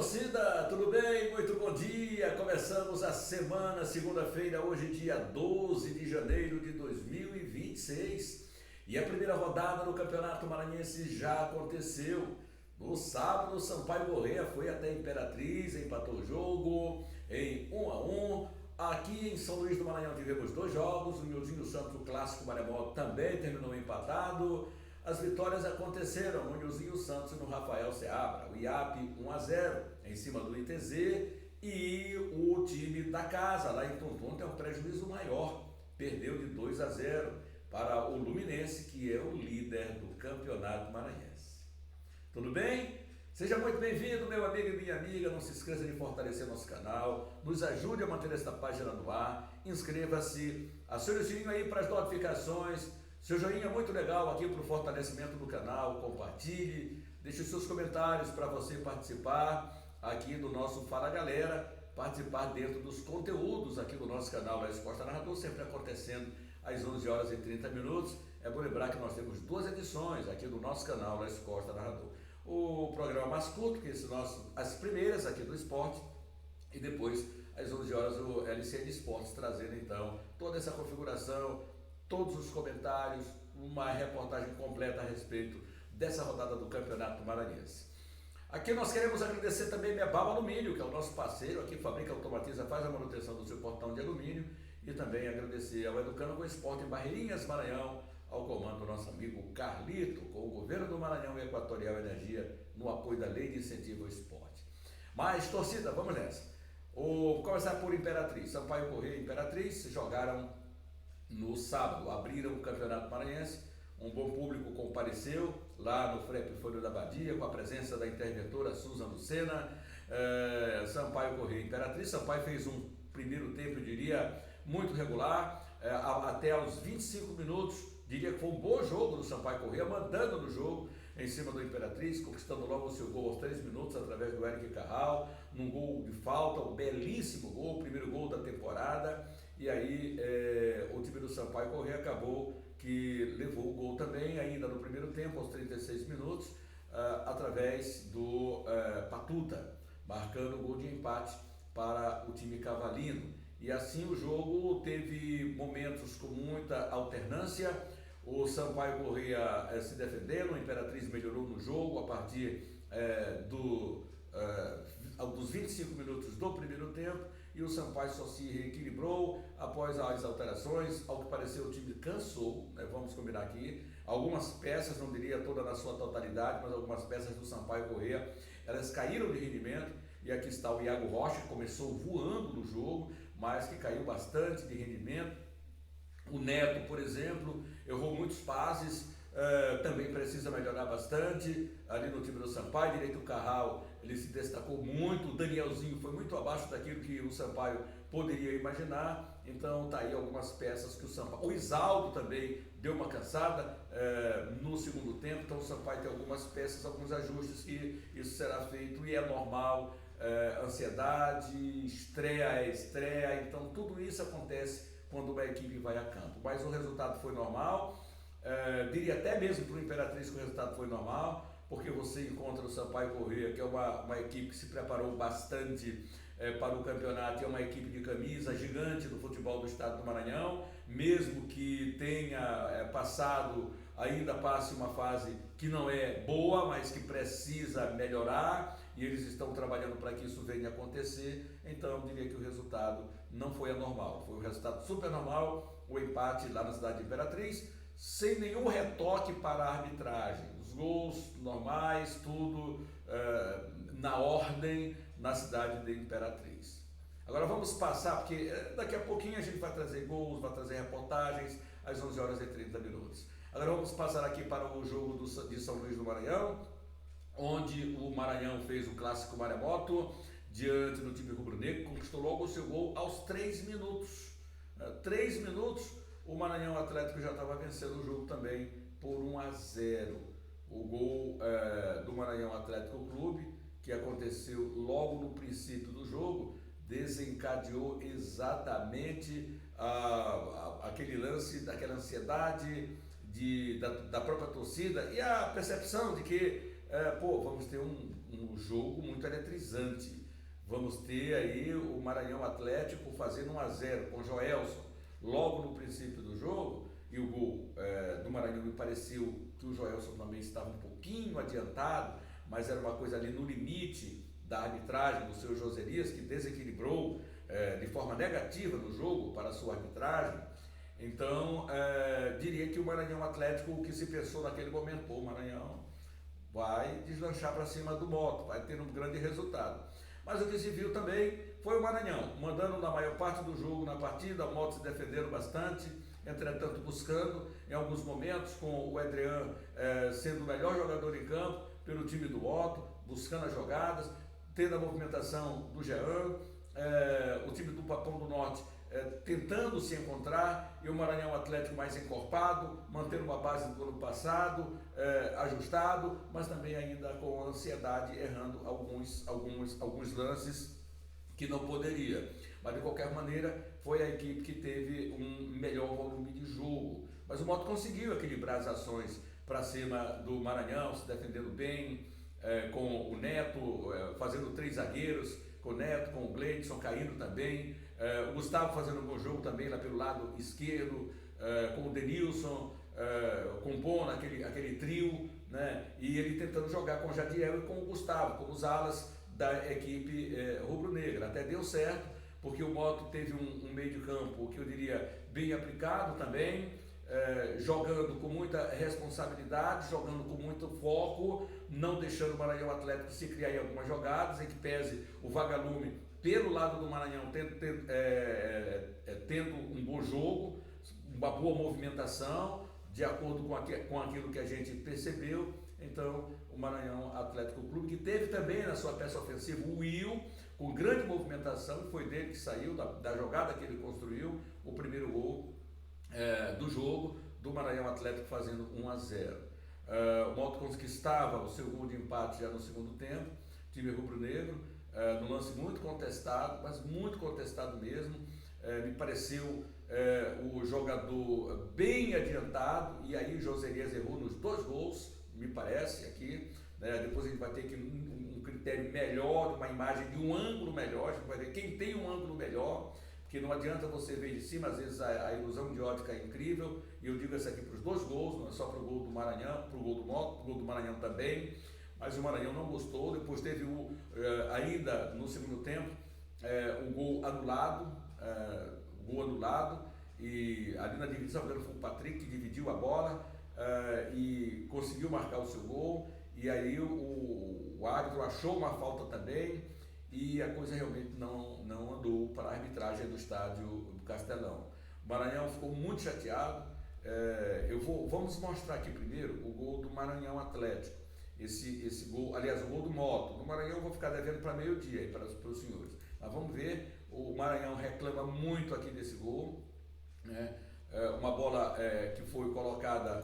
torcida, tudo bem? Muito bom dia! Começamos a semana, segunda-feira, hoje dia 12 de janeiro de 2026. E a primeira rodada do Campeonato Maranhense já aconteceu. No sábado, o Sampaio Corrêa foi até Imperatriz, empatou o jogo em 1-1. Aqui em São Luís do Maranhão tivemos dois jogos, o Nilzinho Santos, o clássico Maremoto, também terminou empatado. As vitórias aconteceram no Nilzinho Santos e no Rafael Seabra. O IAP 1-0 em cima do ITZ e o time da casa lá em Tonton tem um prejuízo maior, perdeu de 2-0 para o Luminense, que é o líder do Campeonato Maranhense. Tudo bem? Seja muito bem-vindo, meu amigo e minha amiga. Não se esqueça de fortalecer nosso canal, nos ajude a manter esta página no ar, inscreva-se, acione o sininho aí para as notificações. Seu joinha é muito legal aqui para o fortalecimento do canal, compartilhe, deixe os seus comentários para você participar aqui do nosso Fala Galera, participar dentro dos conteúdos aqui do nosso canal Laís Costa Narrador, sempre acontecendo às 11h30. É bom lembrar que nós temos duas edições aqui do nosso canal Laís Costa Narrador. O programa mais curto, que são as primeiras aqui do esporte, e depois às 11h o LC de Esportes, trazendo então toda essa configuração, todos os comentários, uma reportagem completa a respeito dessa rodada do Campeonato Maranhense. Aqui nós queremos agradecer também Mebal Alumínio, que é o nosso parceiro, aqui fabrica, automatiza, faz a manutenção do seu portão de alumínio, e também agradecer ao Educando com Esporte em Barreirinhas, Maranhão, ao comando do nosso amigo Carlito, com o Governo do Maranhão e Equatorial Energia, no apoio da Lei de Incentivo ao Esporte. Mas, torcida, vamos nessa. Vou começar por Imperatriz. Sampaio Corrêa e Imperatriz jogaram no sábado, abriram o Campeonato Maranhense. Um bom público compareceu lá no FREP Folha da Badia, com a presença da interventora Susan Lucena. Sampaio Corrêa e Imperatriz. Sampaio fez um primeiro tempo, eu diria, muito regular, até aos 25 minutos. Diria que foi um bom jogo do Sampaio Corrêa, mandando no jogo em cima do Imperatriz, conquistando logo o seu gol aos 3 minutos através do Eric Carral, num gol de falta, um belíssimo gol, o primeiro gol da temporada. E aí o time do Sampaio Corrêa acabou que levou o gol também, ainda no primeiro tempo, aos 36 minutos, através do Patuta, marcando o gol de empate para o time cavalino. E assim o jogo teve momentos com muita alternância. O Sampaio Corrêa se defendendo, o Imperatriz melhorou no jogo a partir dos 25 minutos do primeiro tempo, e o Sampaio só se reequilibrou após as alterações. Ao que pareceu, o time cansou, né? Vamos combinar aqui, algumas peças, não diria toda na sua totalidade, mas algumas peças do Sampaio Corrêa, elas caíram de rendimento. E aqui está o Iago Rocha, que começou voando no jogo, mas que caiu bastante de rendimento. O Neto, por exemplo, errou muitos passes, também precisa melhorar bastante ali no time do Sampaio. Direito o Carral, ele se destacou muito. O Danielzinho foi muito abaixo daquilo que o Sampaio poderia imaginar. Então tá aí algumas peças que o Sampaio... O Isaldo também deu uma cansada no segundo tempo. Então o Sampaio tem algumas peças, alguns ajustes, que isso será feito e é normal. Ansiedade, estreia, então tudo isso acontece quando uma equipe vai a campo. Mas o resultado foi normal, diria até mesmo para o Imperatriz que o resultado foi normal, porque você encontra o Sampaio Corrêa, que é uma equipe que se preparou bastante para o campeonato, é uma equipe de camisa gigante do futebol do estado do Maranhão, mesmo que tenha ainda passe uma fase que não é boa, mas que precisa melhorar, e eles estão trabalhando para que isso venha a acontecer. Então eu diria que o resultado não foi anormal, foi um resultado super normal, o empate lá na cidade de Imperatriz, sem nenhum retoque para a arbitragem, os gols normais, tudo na ordem na cidade de Imperatriz. Agora vamos passar, porque daqui a pouquinho a gente vai trazer gols, vai trazer reportagens às 11h30. Agora vamos passar aqui para o jogo de São Luís do Maranhão, onde o Maranhão fez o clássico Maremoto diante do time rubro-negro, conquistou logo o seu gol aos 3 minutos. 3 minutos, o Maranhão Atlético já estava vencendo o jogo também por 1-0. O gol do Maranhão Atlético Clube, que aconteceu logo no princípio do jogo, desencadeou exatamente aquele lance, daquela ansiedade da própria torcida, e a percepção de que vamos ter um jogo muito eletrizante. Vamos ter aí o Maranhão Atlético fazendo 1-0 com Joelson logo no princípio do jogo, e o gol do Maranhão me pareceu que o Joelson também estava um pouquinho adiantado, mas era uma coisa ali no limite da arbitragem do seu Joselias, que desequilibrou de forma negativa no jogo para a sua arbitragem. Então, diria que o Maranhão Atlético, o que se pensou naquele momento, o Maranhão vai deslanchar para cima do Moto, vai ter um grande resultado. Mas o que se viu também foi o Maranhão, mandando na maior parte do jogo na partida, o Moto se defendendo bastante, entretanto buscando em alguns momentos, com o Adriano sendo o melhor jogador em campo pelo time do Moto, buscando as jogadas, tendo a movimentação do Jean, o time do Papão do Norte tentando se encontrar, e o Maranhão Atlético mais encorpado, mantendo uma base do ano passado, ajustado, mas também ainda com ansiedade, errando alguns lances que não poderia. Mas de qualquer maneira, foi a equipe que teve um melhor volume de jogo. Mas o Moto conseguiu equilibrar as ações para cima do Maranhão, se defendendo bem, com o Neto fazendo 3 zagueiros, com o Neto, com o Gleidson caindo também, o Gustavo fazendo um bom jogo também lá pelo lado esquerdo, com o Denilson, compondo aquele trio, né? E ele tentando jogar com o Jadiel e com o Gustavo, como os alas da equipe rubro-negra. Até deu certo, porque o Moto teve um meio de campo que eu diria bem aplicado também, jogando com muita responsabilidade, jogando com muito foco, não deixando o Maranhão Atlético se criar em algumas jogadas, em que pese o Vagalume pelo lado do Maranhão tendo um bom jogo, uma boa movimentação, de acordo com aquilo que a gente percebeu. Então o Maranhão Atlético Clube, que teve também na sua peça ofensiva o Will, com grande movimentação, e foi dele que saiu, da jogada que ele construiu, o primeiro gol do jogo, do Maranhão Atlético fazendo 1-0. O Moto conquistava o seu gol de empate já no segundo tempo, time rubro-negro, num lance muito contestado, mas muito contestado mesmo. Me pareceu o jogador bem adiantado, e aí o Joselias errou nos 2 gols, me parece aqui, né? Depois a gente vai ter que um critério melhor, uma imagem de um ângulo melhor, a gente vai ver quem tem um ângulo melhor, porque não adianta você ver de cima, às vezes a ilusão de ótica é incrível, e eu digo isso aqui para os 2 gols, não é só para o gol do Maranhão, para o gol do Moto, para o gol do Maranhão também, mas o Maranhão não gostou. Depois teve ainda no segundo tempo o gol anulado, e ali na divisão foi o Patrick que dividiu a bola e conseguiu marcar o seu gol, e aí o árbitro achou uma falta também, e a coisa realmente não andou para a arbitragem do estádio do Castelão. O Maranhão ficou muito chateado. Vamos mostrar aqui primeiro o gol do Maranhão Atlético. Esse gol, aliás, o gol do Moto. No Maranhão eu vou ficar devendo para meio-dia para os senhores. Mas vamos ver, o Maranhão reclama muito aqui desse gol, né? Uma bola que foi colocada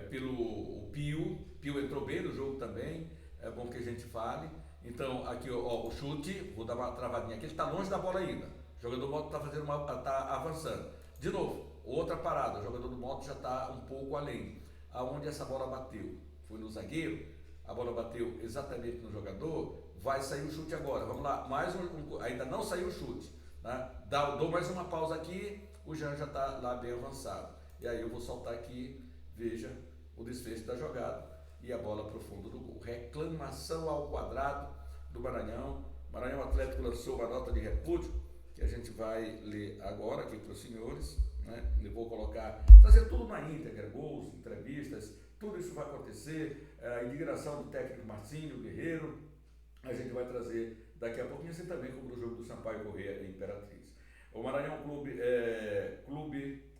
pelo Pio entrou bem no jogo também, é bom que a gente fale. Então aqui o chute, vou dar uma travadinha aqui, ele está longe da bola ainda, o jogador do Moto está avançando. De novo, outra parada, o jogador do Moto já está um pouco além. Aonde essa bola bateu? Foi no zagueiro, a bola bateu exatamente no jogador, vai sair o chute agora. Vamos lá, ainda não saiu o chute, né? Dou mais uma pausa aqui, o Jean já está lá bem avançado. E aí eu vou soltar aqui, veja o desfecho da jogada e a bola para o fundo do gol. Reclamação ao quadrado do Maranhão. Maranhão Atlético lançou uma nota de repúdio, que a gente vai ler agora aqui para os senhores, né? Eu vou trazer tudo na íntegra, gols, entrevistas, tudo isso vai acontecer, a indignação do técnico Marcinho Guerreiro, a gente vai trazer daqui a pouquinho, assim também como no jogo do Sampaio Corrêa e Imperatriz. O Maranhão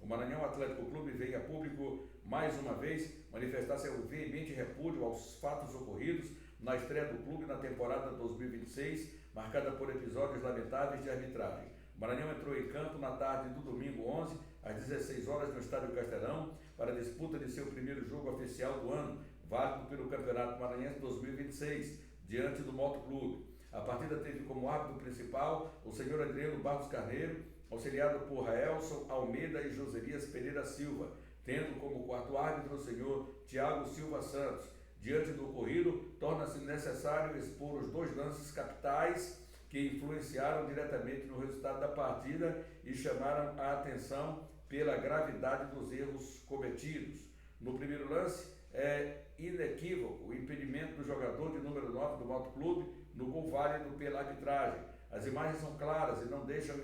o Maranhão Atlético Clube vem a público mais uma vez manifestar seu veemente repúdio aos fatos ocorridos na estreia do clube na temporada 2026, marcada por episódios lamentáveis de arbitragem. O Maranhão entrou em campo na tarde do domingo 11, às 16 horas, no Estádio Castelão, para a disputa de seu primeiro jogo oficial do ano, válido pelo Campeonato Maranhense 2026, diante do Moto Clube. A partida teve como árbitro principal o senhor Adriano Barros Carneiro, auxiliado por Raelson Almeida e Joselias Pereira Silva, tendo como quarto árbitro o senhor Tiago Silva Santos. Diante do ocorrido, torna-se necessário expor os 2 lances capitais que influenciaram diretamente no resultado da partida e chamaram a atenção pela gravidade dos erros cometidos. No primeiro lance, é inequívoco o impedimento do jogador de número 9 do Motoclube no gol válido pela arbitragem. As imagens são claras e não deixam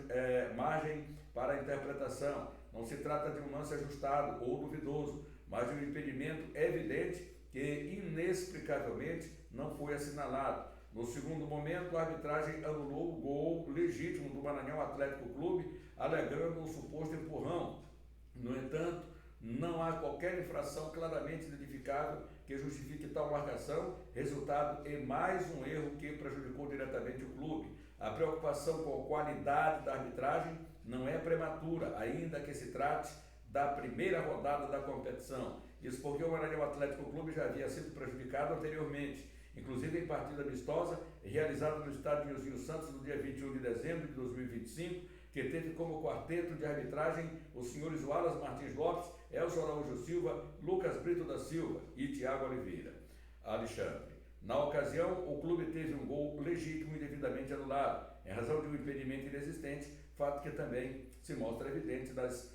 margem para a interpretação. Não se trata de um lance ajustado ou duvidoso, mas de um impedimento evidente que inexplicavelmente não foi assinalado. No segundo momento, a arbitragem anulou o gol legítimo do Maranhão Atlético Clube, alegando um suposto empurrão. No entanto, não há qualquer infração claramente identificável que justifique tal marcação, resultado em mais um erro que prejudicou diretamente o clube. A preocupação com a qualidade da arbitragem não é prematura, ainda que se trate da primeira rodada da competição. Isso porque o Maranhão Atlético Clube já havia sido prejudicado anteriormente, inclusive em partida amistosa realizada no estádio Nilzinho Santos no dia 21 de dezembro de 2025, que teve como quarteto de arbitragem os senhores Wallace Martins Lopes, Elson Araújo Silva, Lucas Brito da Silva e Tiago Oliveira Alexandre. Na ocasião, o clube teve um gol legítimo e devidamente anulado, em razão de um impedimento inexistente, fato que também se mostra evidente das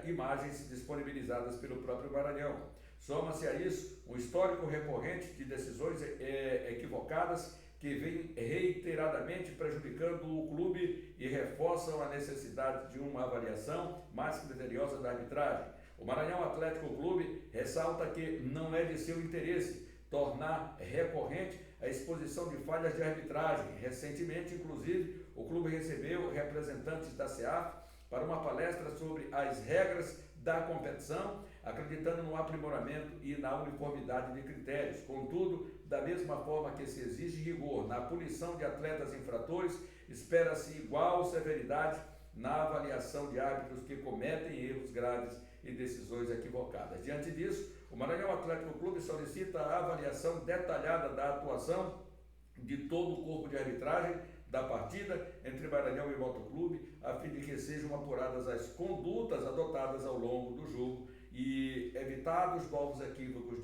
imagens disponibilizadas pelo próprio Maranhão. Soma-se a isso um histórico recorrente de decisões equivocadas que vêm reiteradamente prejudicando o clube e reforçam a necessidade de uma avaliação mais criteriosa da arbitragem. O Maranhão Atlético Clube ressalta que não é de seu interesse tornar recorrente a exposição de falhas de arbitragem. Recentemente, inclusive, o clube recebeu representantes da SEAF para uma palestra sobre as regras da competição, acreditando no aprimoramento e na uniformidade de critérios. Contudo, da mesma forma que se exige rigor na punição de atletas infratores, espera-se igual severidade na avaliação de árbitros que cometem erros graves e decisões equivocadas. Diante disso, o Maranhão Atlético Clube solicita a avaliação detalhada da atuação de todo o corpo de arbitragem da partida entre Maranhão e Motoclube, a fim de que sejam apuradas as condutas adotadas ao longo do jogo e evitados novos equívocos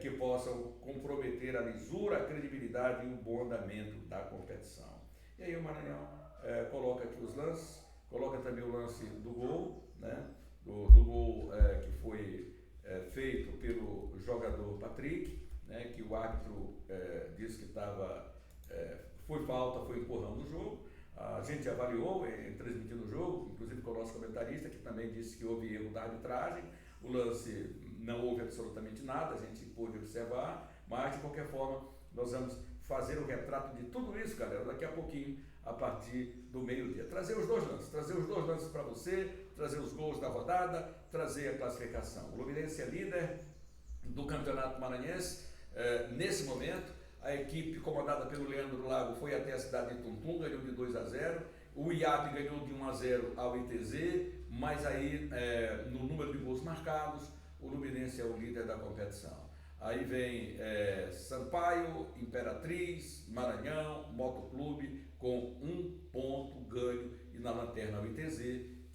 que possam comprometer a lisura, a credibilidade e o bom andamento da competição. E aí o Maranhão coloca aqui os lances, coloca também o lance do gol, né? do gol que foi feito pelo jogador Patrick, né? Que o árbitro disse que foi falta, foi empurrão no jogo. A gente avaliou, transmitindo o jogo, inclusive com o nosso comentarista, que também disse que houve erro da arbitragem. O lance não houve absolutamente nada, a gente pôde observar, mas de qualquer forma nós vamos fazer o retrato de tudo isso, galera, daqui a pouquinho, a partir do meio-dia. Trazer os dois lances para você, trazer os gols da rodada, trazer a classificação. O Luminense é líder do Campeonato Maranhense nesse momento. A equipe comandada pelo Leandro Lago foi até a cidade de Tuntum, ganhou de 2-0. O IAP ganhou de 1-0 ao ITZ, mas aí no número de gols marcados, o Luminense é o líder da competição. Aí vem Sampaio, Imperatriz, Maranhão, Motoclube com 1 ponto ganho e na lanterna o ITZ,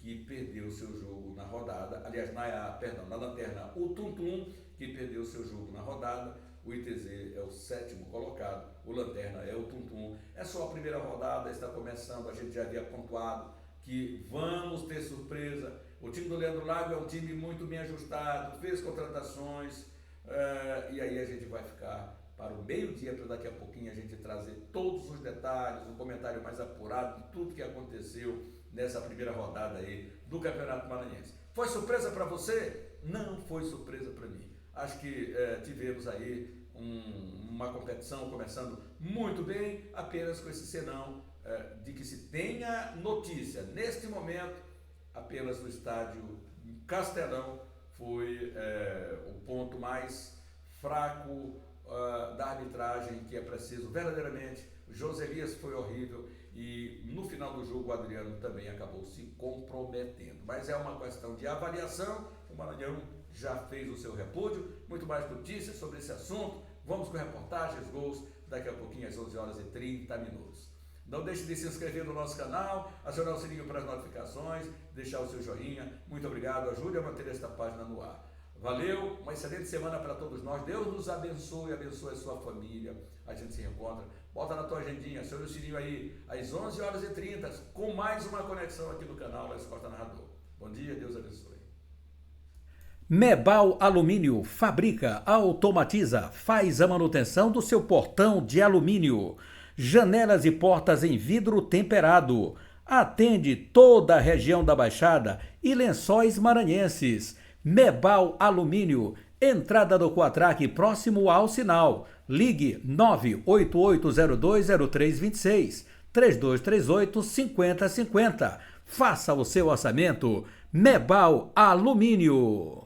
que perdeu seu jogo na rodada. Aliás, na lanterna o Tuntum, que perdeu seu jogo na rodada. O ITZ é o 7º colocado, o Lanterna é o Tuntum. É só a primeira rodada, está começando, a gente já havia pontuado que vamos ter surpresa. O time do Leandro Lago é um time muito bem ajustado, fez contratações, e aí a gente vai ficar para o meio-dia, para daqui a pouquinho a gente trazer todos os detalhes, um comentário mais apurado de tudo que aconteceu nessa primeira rodada aí do Campeonato Maranhense. Foi surpresa para você? Não foi surpresa para mim. Acho que tivemos aí uma competição começando muito bem, apenas com esse senão de que se tenha notícia. Neste momento, apenas no estádio Castelão foi o ponto mais fraco da arbitragem, que é preciso verdadeiramente. O José Elias foi horrível e no final do jogo o Adriano também acabou se comprometendo. Mas é uma questão de avaliação. O Maranhão já fez o seu repúdio. Muito mais notícias sobre esse assunto. Vamos com reportagens, gols, daqui a pouquinho às 11h30. Não deixe de se inscrever no nosso canal, acionar o sininho para as notificações, deixar o seu joinha. Muito obrigado, ajude a manter esta página no ar. Valeu, uma excelente semana para todos nós. Deus nos abençoe, abençoe a sua família. A gente se reencontra. Bota na tua agendinha, aciona o sininho aí, às 11h30, com mais uma conexão aqui no canal Léo Costa Narrador. Bom dia, Deus abençoe. Mebal Alumínio fabrica, automatiza, faz a manutenção do seu portão de alumínio. Janelas e portas em vidro temperado. Atende toda a região da Baixada e Lençóis Maranhenses. Mebal Alumínio, entrada do Quatraque próximo ao sinal. Ligue 988020326, 3238-5050. Faça o seu orçamento. Mebal Alumínio.